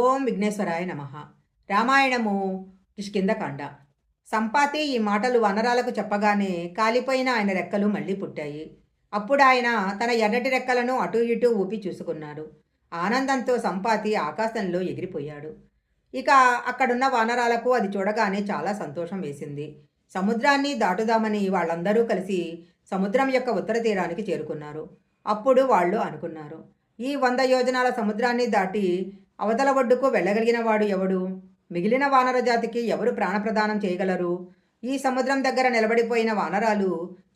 ఓం విఘ్నేశ్వరాయ నమః. రామాయణము కిష్కింధకాండ. సంపాతి ఈ మాటలు వనరాలకు చెప్పగానే కాలిపోయిన ఆయన రెక్కలు మళ్ళీ పుట్టాయి. అప్పుడు ఆయన తన ఎర్రటి రెక్కలను అటూ ఇటూ ఊపి చూసుకున్నాడు. ఆనందంతో సంపాతి ఆకాశంలో ఎగిరిపోయాడు. ఇక అక్కడున్న వానరాలకు అది చూడగానే చాలా సంతోషం వేసింది. సముద్రాన్ని దాటుదామని వాళ్ళందరూ కలిసి సముద్రం యొక్క ఉత్తర తీరానికి చేరుకున్నారు. అప్పుడు వాళ్ళు అనుకున్నారు, ఈ 100 యోజనాల సముద్రాన్ని దాటి అవతల ఒడ్డుకు వెళ్ళగలిగిన వాడు ఎవడు? మిగిలిన వానర జాతికి ఎవరు ప్రాణప్రదానం చేయగలరు? ఈ సముద్రం దగ్గర నిలబడిపోయిన వానరాలు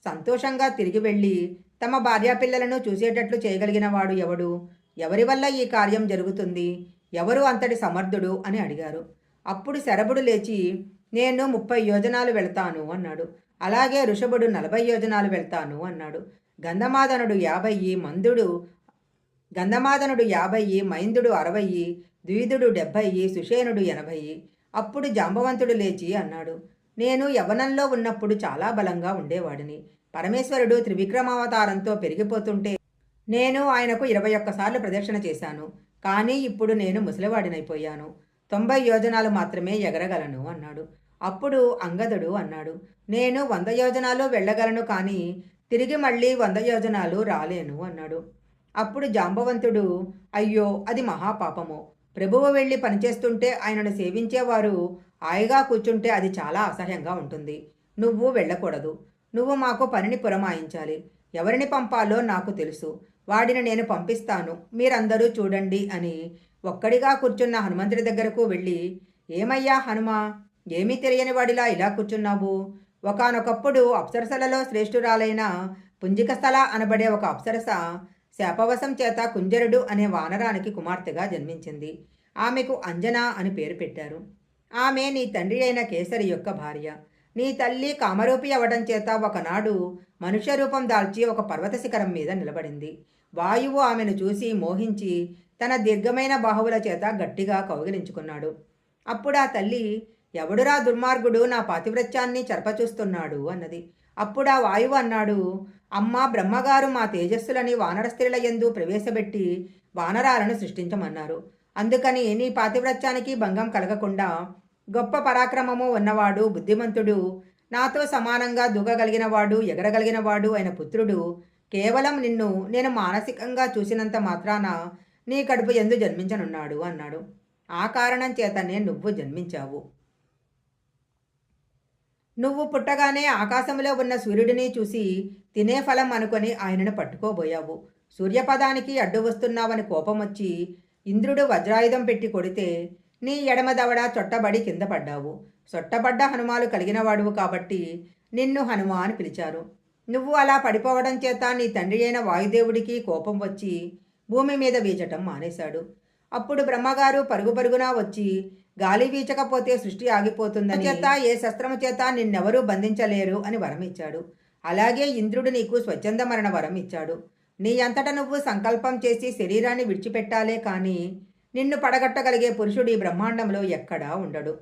సంతోషంగా తిరిగి వెళ్ళి తమ భార్యాపిల్లలను చూసేటట్లు చేయగలిగిన వాడు ఎవడు? ఎవరి వల్ల ఈ కార్యం జరుగుతుంది? ఎవరు అంతటి సమర్థుడు అని అడిగారు. అప్పుడు శరభుడు లేచి, నేను 30 యోజనాలు వెళ్తాను అన్నాడు. అలాగే ఋషభుడు 40 యోజనాలు వెళ్తాను అన్నాడు. గంధమాదనుడు 50, గంధమాదనుడు 50, మైందుడు 60, ద్విధుడు 70, సుషేనుడు 80. అప్పుడు జాంబవంతుడు లేచి అన్నాడు, నేను యవ్వనంలో ఉన్నప్పుడు చాలా బలంగా ఉండేవాడిని. పరమేశ్వరుడు త్రివిక్రమావతారంతో పెరిగిపోతుంటే నేను ఆయనకు 21 సార్లు ప్రదక్షిణ చేశాను. కానీ ఇప్పుడు నేను ముసలివాడినైపోయాను. 90 యోజనాలు మాత్రమే ఎగరగలను అన్నాడు. అప్పుడు అంగదుడు అన్నాడు, నేను 100 యోజనాలు వెళ్ళగలను, కానీ తిరిగి మళ్ళీ 100 యోజనాలు రాలేను అన్నాడు. అప్పుడు జాంబవంతుడు, అయ్యో అది మహాపాపము. ప్రభువు వెళ్ళి పనిచేస్తుంటే ఆయనను సేవించేవారు హాయిగా కూర్చుంటే అది చాలా అసహ్యంగా ఉంటుంది. నువ్వు వెళ్ళకూడదు. నువ్వు మాకు పనిని పురమాయించాలి. ఎవరిని పంపాలో నాకు తెలుసు. వాడిని నేను పంపిస్తాను, మీరందరూ చూడండి అని ఒక్కడిగా కూర్చున్న హనుమంతుడి దగ్గరకు వెళ్ళి, ఏమయ్యా హనుమా, ఏమీ తెలియని వాడిలా ఇలా కూర్చున్నావు? ఒకానొకప్పుడు అప్సరసలలో శ్రేష్ఠురాలైన పుంజికస్థల అనబడే ఒక అప్సరస శాపవశం చేత కుంజరుడు అనే వానరానికి కుమార్తెగా జన్మించింది. ఆమెకు అంజన అని పేరు పెట్టారు. ఆమె నీ తండ్రి అయిన కేసరి యొక్క భార్య. నీ తల్లి కామరూపి అవడం చేత ఒకనాడు మనుష్య రూపం దాల్చి ఒక పర్వత శిఖరం మీద నిలబడింది. వాయువు ఆమెను చూసి మోహించి తన దీర్ఘమైన బాహువుల చేత గట్టిగా కౌగిలించుకున్నాడు. అప్పుడు ఆ తల్లి, ఎవడురా దుర్మార్గుడు నా పాతివ్రత్యాన్ని చెరపచూస్తున్నాడు అన్నది. అప్పుడు ఆ వాయువు అన్నాడు, అమ్మ బ్రహ్మగారు మా తేజస్సులని వానర స్త్రీల యందు ప్రవేశపెట్టి వానరాలను సృష్టించమన్నారు. అందుకని నీ పాతివ్రత్యానికి భంగం కలగకుండా గొప్ప పరాక్రమము ఉన్నవాడు, బుద్ధిమంతుడు, నాతో సమానంగా దూకగలిగినవాడు, ఎగరగలిగినవాడు అయిన పుత్రుడు కేవలం నిన్ను నేను మానసికంగా చూసినంత మాత్రాన నీ కడుపు ఎందు జన్మించనున్నాడు అన్నాడు. ఆ కారణం చేతనే నువ్వు జన్మించావు. నువ్వు పుట్టగానే ఆకాశంలో ఉన్న సూర్యుడిని చూసి తినే ఫలం అనుకొని ఆయనను పట్టుకోబోయావు. సూర్యపదానికి అడ్డు వస్తున్నావని కోపం వచ్చి ఇంద్రుడు వజ్రాయుధం పెట్టి కొడితే నీ ఎడమ దవడ చొట్టబడి కింద పడ్డావు. చొట్టబడ్డ హనుమాలు కలిగినవాడువు కాబట్టి నిన్ను హనుమ అని పిలిచారు. నువ్వు అలా పడిపోవడం చేత నీ తండ్రి అయిన వాయుదేవుడికి కోపం వచ్చి భూమి మీద వీచటం మానేశాడు. అప్పుడు బ్రహ్మగారు పరుగు పరుగున వచ్చి, గాలి వీచకపోతే సృష్టి ఆగిపోతుందని చేత ఏ శస్త్రము చేత నిన్నెవరూ బంధించలేరు అని వరం ఇచ్చాడు. అలాగే ఇంద్రుడు నీకు స్వచ్ఛంద మరణ వరం ఇచ్చాడు. నీ అంతట నువ్వు సంకల్పం చేసి శరీరాన్ని విడిచిపెట్టాలే కానీ నిన్ను పడగట్టగలిగే పురుషుడు ఈ బ్రహ్మాండంలో ఎక్కడా ఉండడు.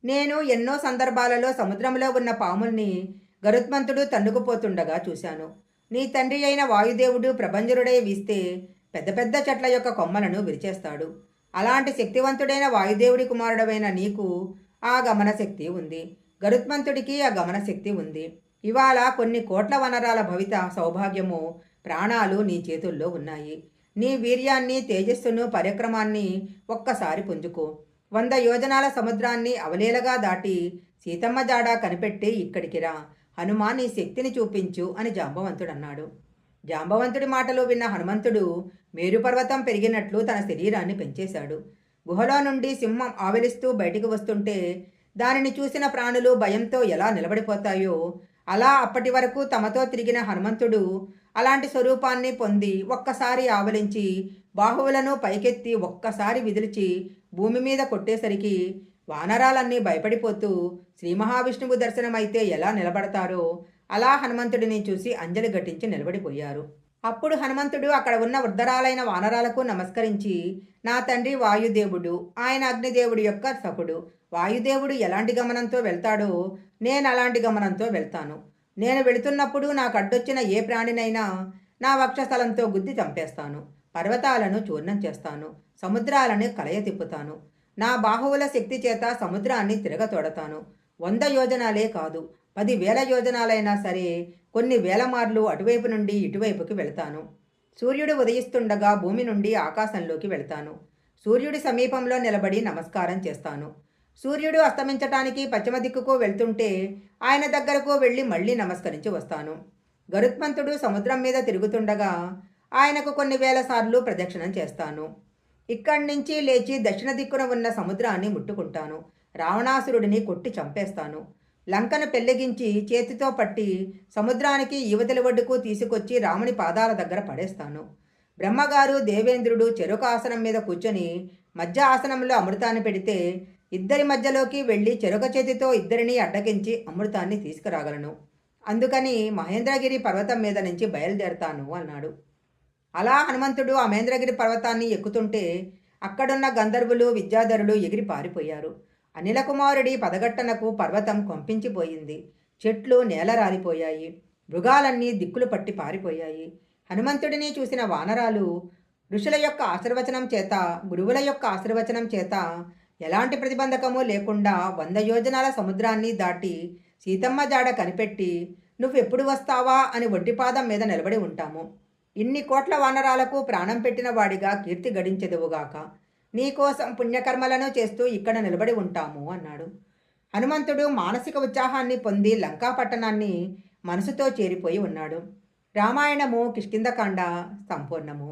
నేను ఎన్నో సందర్భాలలో సముద్రంలో ఉన్న పాముల్ని గరుత్మంతుడు తన్నుకుపోతుండగా చూశాను. నీ తండ్రి అయిన వాయుదేవుడు ప్రభంజరుడై వీస్తే పెద్ద పెద్ద చెట్ల యొక్క కొమ్మలను విరిచేస్తాడు. అలాంటి శక్తివంతుడైన వాయుదేవుడి కుమారుడమైన నీకు ఆ గమన శక్తి ఉంది. గరుత్మంతుడికి ఆ గమన శక్తి ఉంది. ఇవాళ కొన్ని కోట్ల వనరాల భవిత సౌభాగ్యము, ప్రాణాలు నీ చేతుల్లో ఉన్నాయి. నీ వీర్యాన్ని, తేజస్సును, పరాక్రమాన్ని ఒక్కసారి పుంజుకో. 100 యోజనాల సముద్రాన్ని అవలేలగా దాటి సీతమ్మ జాడ కనిపెట్టి ఇక్కడికి రా. హనుమా నీ శక్తిని చూపించు అని జాంబవంతుడన్నాడు. జాంబవంతుడి మాటలు విన్న హనుమంతుడు మేరుపర్వతం పెరిగినట్లు తన శరీరాన్ని పెంచేశాడు. గుహలో నుండి సింహం ఆవలిస్తూ బయటికి వస్తుంటే దానిని చూసిన ప్రాణులు భయంతో ఎలా నిలబడిపోతాయో అలా అప్పటి వరకు తమతో తిరిగిన హనుమంతుడు అలాంటి స్వరూపాన్ని పొంది ఒక్కసారి ఆవలించి బాహువులను పైకెత్తి ఒక్కసారి విదిలిచి భూమి మీద కొట్టేసరికి వానరాలన్నీ భయపడిపోతూ శ్రీ మహావిష్ణువు దర్శనమైతే ఎలా నిలబడతారో అలా హనుమంతుడిని చూసి అంజలి ఘటించి నిలబడిపోయారు. అప్పుడు హనుమంతుడు అక్కడ ఉన్న వృద్ధరాలైన వానరాలకు నమస్కరించి, నా తండ్రి వాయుదేవుడు, ఆయన అగ్నిదేవుడి యొక్క సఖుడు. వాయుదేవుడు ఎలాంటి గమనంతో వెళ్తాడో నేను అలాంటి గమనంతో వెళ్తాను. నేను వెళుతున్నప్పుడు నాకు అడ్డొచ్చిన ఏ ప్రాణినైనా నా వక్షస్థలంతో గుద్ది చంపేస్తాను. పర్వతాలను చూర్ణం చేస్తాను, సముద్రాలను కలయ తిప్పుతాను. నా బాహువుల శక్తి చేత సముద్రాన్ని తిరగతోడతాను. 100 యోజనాలే కాదు, 10,000 యోజనాలైనా సరే కొన్ని వేల మార్లు అటువైపు నుండి ఇటువైపుకి వెళ్తాను. సూర్యుడు ఉదయిస్తుండగా భూమి నుండి ఆకాశంలోకి వెళ్తాను. సూర్యుడి సమీపంలో నిలబడి నమస్కారం చేస్తాను. సూర్యుడు అస్తమించటానికి పశ్చిమ దిక్కుకు వెళ్తుంటే ఆయన దగ్గరకు వెళ్ళి మళ్ళీ నమస్కరించి వస్తాను. గరుత్మంతుడు సముద్రం మీద తిరుగుతుండగా ఆయనకు కొన్ని వేల సార్లు ప్రదక్షిణం చేస్తాను. ఇక్కడి నుంచి లేచి దక్షిణ దిక్కున ఉన్న సముద్రాన్ని ముట్టుకుంటాను. రావణాసురుడిని కొట్టి చంపేస్తాను. లంకను పెళ్లిగించి చేతితో పట్టి సముద్రానికి యువతలి ఒడ్డుకు తీసుకొచ్చి రాముని పాదాల దగ్గర పడేస్తాను. బ్రహ్మగారు దేవేంద్రుడు చెరొక ఆసనం మీద కూర్చొని మధ్య ఆసనంలో అమృతాన్ని పెడితే ఇద్దరి మధ్యలోకి వెళ్ళి చెరొక చేతితో ఇద్దరిని అడ్డగించి అమృతాన్ని తీసుకురాగలను. అందుకని మహేంద్రగిరి పర్వతం మీద నుంచి బయలుదేరతాను అన్నాడు. అలా హనుమంతుడు ఆ మహేంద్రగిరి పర్వతాన్ని ఎక్కుతుంటే అక్కడున్న గంధర్వులు విద్యాధరులు ఎగిరి పారిపోయారు. అనిలకుమారుడి పదగట్టనకు పర్వతం కొంపించిపోయింది. చెట్లు నేలరాలిపోయాయి. మృగాలన్నీ దిక్కులు పట్టి పారిపోయాయి. హనుమంతుడిని చూసిన వానరాలు ఋషుల యొక్క ఆశీర్వచనం చేత, గురువుల యొక్క ఆశీర్వచనం చేత ఎలాంటి ప్రతిబంధకము లేకుండా 100 యోజనాల సముద్రాన్ని దాటి సీతమ్మ జాడ కనిపెట్టి నువ్వెప్పుడు వస్తావా అని ఒడ్డిపాదం మీద నిలబడి ఉంటాము. ఇన్ని కోట్ల వానరాలకు ప్రాణం పెట్టిన వాడిగా కీర్తి గడించెదవుగాక. నీకోసం పుణ్యకర్మలను చేస్తూ ఇక్కడ నిలబడి ఉంటాము అన్నాడు. హనుమంతుడు మానసిక ఉత్సాహాన్ని పొంది లంకాపట్టణాన్ని మనసుతో చేరిపోయి ఉన్నాడు. రామాయణము కిష్కింధకాండ సంపూర్ణము.